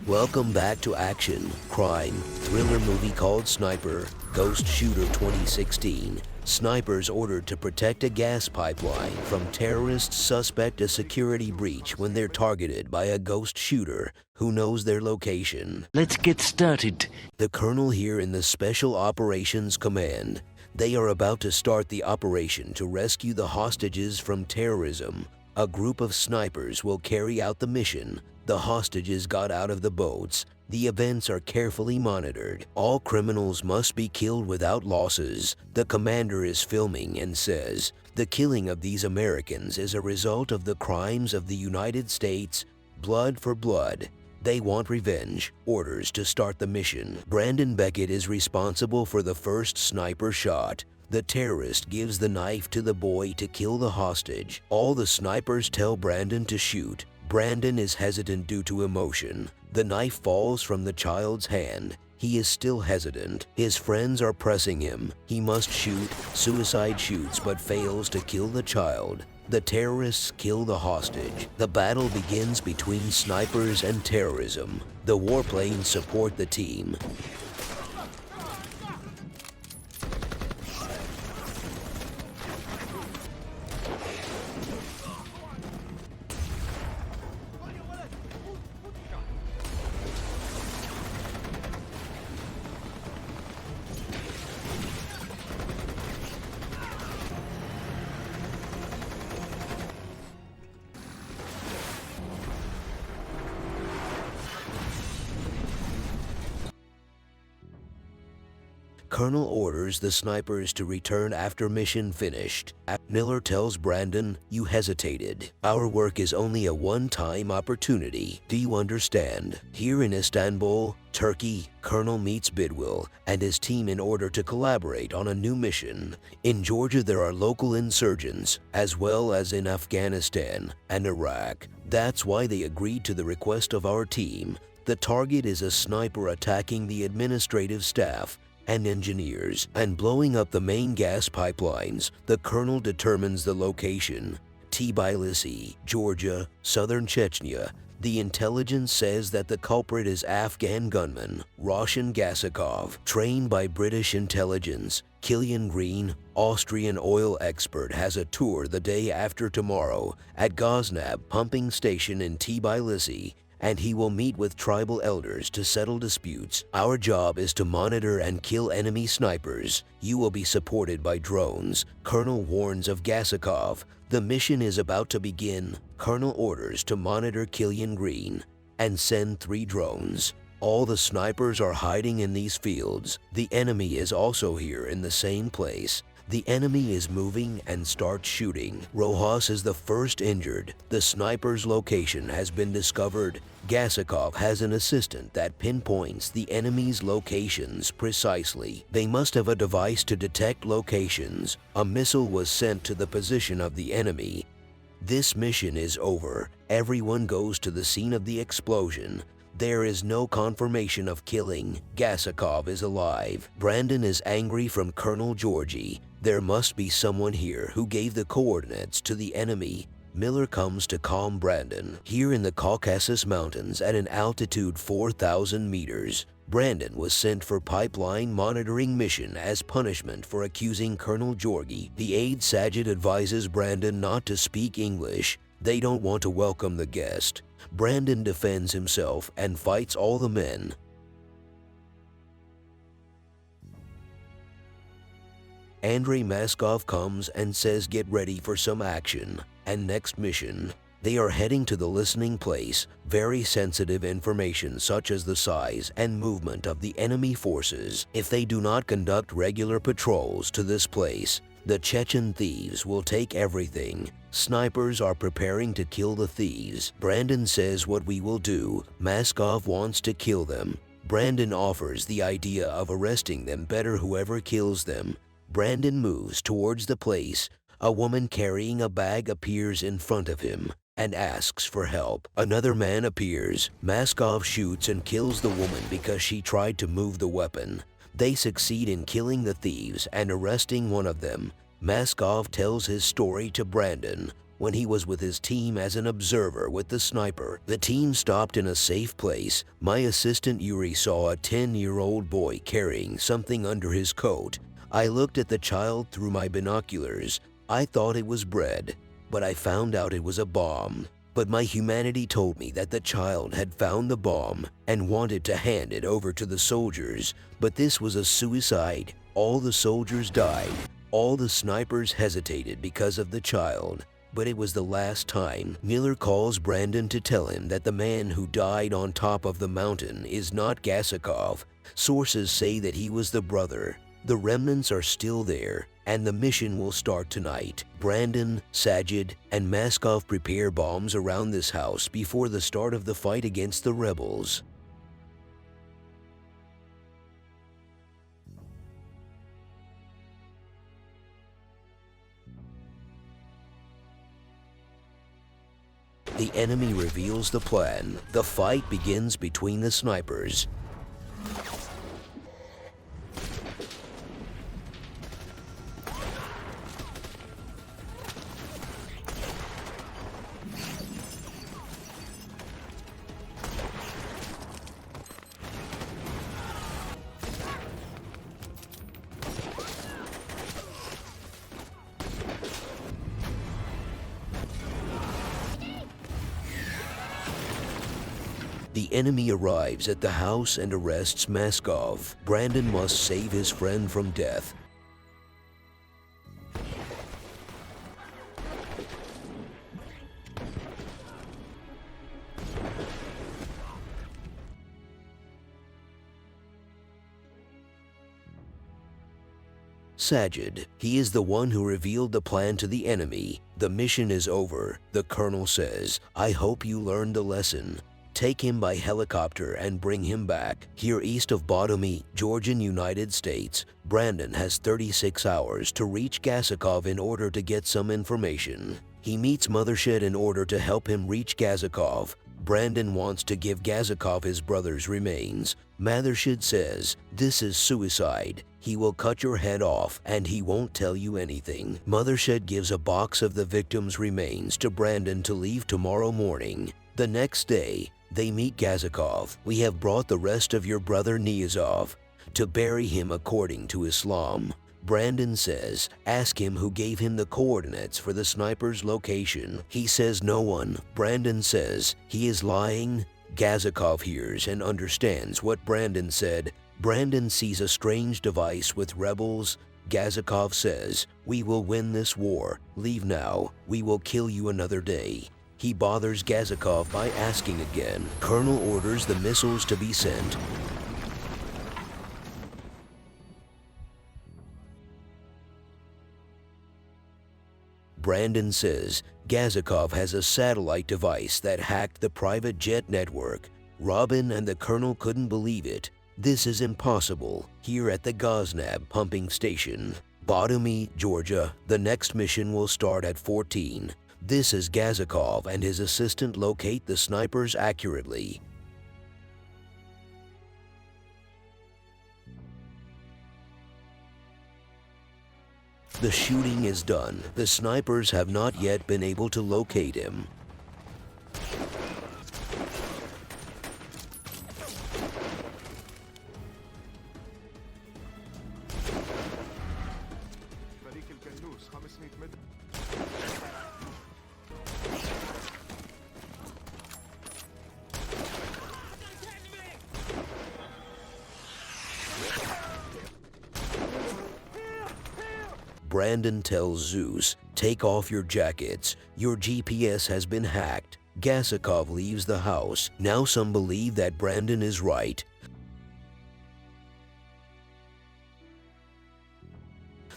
Welcome back to action, crime, thriller movie called Sniper, Ghost Shooter 2016. Snipers ordered to protect a gas pipeline from terrorists suspect a security breach when they're targeted by a ghost shooter who knows their location. Let's get started. The colonel here in the Special Operations Command. They are about to start the operation to rescue the hostages from terrorism. A group of snipers will carry out the mission. The hostages got out of the boats. The events are carefully monitored. All criminals must be killed without losses. The commander is filming and says, "The killing of these Americans is a result of the crimes of the United States. Blood for blood. They want revenge." Orders to start the mission. Brandon Beckett is responsible for the first sniper shot. The terrorist gives the knife to the boy to kill the hostage. All the snipers tell Brandon to shoot. Brandon is hesitant due to emotion. The knife falls from the child's hand. He is still hesitant. His friends are pressing him. He must shoot. Suicide shoots but fails to kill the child. The terrorists kill the hostage. The battle begins between snipers and terrorism. The warplanes support the team. Colonel orders the snipers to return after mission finished. Miller tells Brandon, "You hesitated. Our work is only a one-time opportunity. Do you understand?" Here in Istanbul, Turkey, Colonel meets Bidwell and his team in order to collaborate on a new mission. In Georgia, there are local insurgents, as well as in Afghanistan and Iraq. That's why they agreed to the request of our team. The target is a sniper attacking the administrative staff and engineers and blowing up the main gas pipelines. The colonel determines the location: Tbilisi, Georgia, southern Chechnya. The intelligence says that the culprit is Afghan gunman Roshan Gasakov, trained by British intelligence. Killian Green, Austrian oil expert, has a tour the day after tomorrow at Ghaznab pumping station in Tbilisi, and he will meet with tribal elders to settle disputes. Our job is to monitor and kill enemy snipers. You will be supported by drones. Colonel warns of Gasakov. The mission is about to begin. Colonel orders to monitor Killian Green and send 3 drones. All the snipers are hiding in these fields. The enemy is also here in the same place. The enemy is moving and starts shooting. Rojas is the first injured. The sniper's location has been discovered. Gasakov has an assistant that pinpoints the enemy's locations precisely. They must have a device to detect locations. A missile was sent to the position of the enemy. This mission is over. Everyone goes to the scene of the explosion. There is no confirmation of killing. Gasakov is alive. Brandon is angry from Colonel Georgie. There must be someone here who gave the coordinates to the enemy. Miller comes to calm Brandon. Here in the Caucasus Mountains at an altitude 4,000 meters, Brandon was sent for pipeline monitoring mission as punishment for accusing Colonel Georgie. The aide Sajid advises Brandon not to speak English. They don't want to welcome the guest. Brandon defends himself and fights all the men. Andrei Maskov comes and says get ready for some action. And next mission. They are heading to the listening place. Very sensitive information such as the size and movement of the enemy forces. If they do not conduct regular patrols to this place, the Chechen thieves will take everything. Snipers are preparing to kill the thieves. Brandon says what we will do. Maskov wants to kill them. Brandon offers the idea of arresting them, better whoever kills them. Brandon moves towards the place. A woman carrying a bag appears in front of him and asks for help. Another man appears. Maskov shoots and kills the woman because she tried to move the weapon. They succeed in killing the thieves and arresting one of them. Maskov tells his story to Brandon. when he was with his team as an observer with the sniper. The team stopped in a safe place. My assistant Yuri saw a 10-year-old boy carrying something under his coat. I looked at the child through my binoculars. I thought it was bread, but I found out it was a bomb. But my humanity told me that the child had found the bomb and wanted to hand it over to the soldiers, but this was a suicide. All the soldiers died. All the snipers hesitated because of the child. But it was the last time. Miller calls Brandon to tell him that the man who died on top of the mountain is not Gazikov. Sources say that he was the brother. The remnants are still there, and the mission will start tonight. Brandon, Sajid, and Maskov prepare bombs around this house before the start of the fight against the rebels. The enemy reveals the plan. The fight begins between the snipers. The enemy arrives at the house and arrests Maskov. Brandon must save his friend from death. Sajid, he is the one who revealed the plan to the enemy. The mission is over. The colonel says, "I hope you learned the lesson. Take him by helicopter and bring him back." Here east of Bodomy, Georgian United States, Brandon has 36 hours to reach Gazikov in order to get some information. He meets Mothershed in order to help him reach Gazikov. Brandon wants to give Gazikov his brother's remains. Mothershed says, "This is suicide. He will cut your head off and he won't tell you anything." Mothershed gives a box of the victim's remains to Brandon to leave tomorrow morning. The next day, they meet Gazikov. "We have brought the rest of your brother Niyazov to bury him according to Islam." Brandon says, "Ask him who gave him the coordinates for the sniper's location." He says no one. Brandon says he is lying. Gazikov hears and understands what Brandon said. Brandon sees a strange device with rebels. Gazikov says, "We will win this war. Leave now. We will kill you another day." He bothers Gazikov by asking again. Colonel orders the missiles to be sent. Brandon says Gazikov has a satellite device that hacked the private jet network. Robin and the colonel couldn't believe it. This is impossible. Here at the Ghaznab pumping station, Bodomy, Georgia, the next mission will start at 14. This is Gazikov and his assistant locate the snipers accurately. The shooting is done. The snipers have not yet been able to locate him. Brandon tells Zeus, "Take off your jackets. Your GPS has been hacked." Gazikov leaves the house. Now some believe that Brandon is right.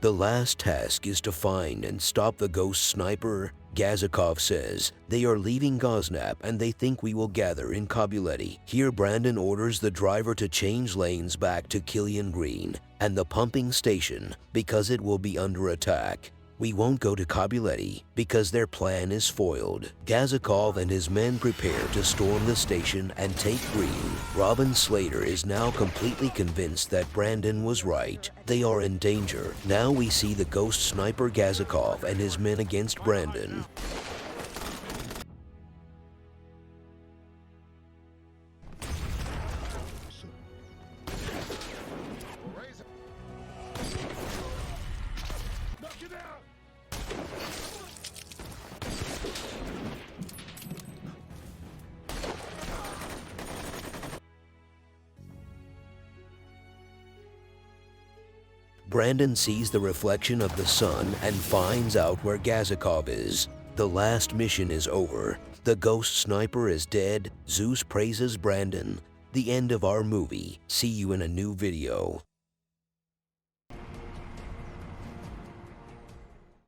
The last task is to find and stop the ghost sniper. Gazikov says, "They are leaving Ghaznab and they think we will gather in Kabuleti." Here Brandon orders the driver to change lanes back to Killian Green and the pumping station because it will be under attack. "We won't go to Kabuleti because their plan is foiled." Gazikov and his men prepare to storm the station and take Green. Robin Slater is now completely convinced that Brandon was right. They are in danger. Now we see the ghost sniper Gazikov and his men against Brandon. Brandon sees the reflection of the sun and finds out where Gazikov is. The last mission is over. The ghost sniper is dead. Zeus praises Brandon. The end of our movie. See you in a new video.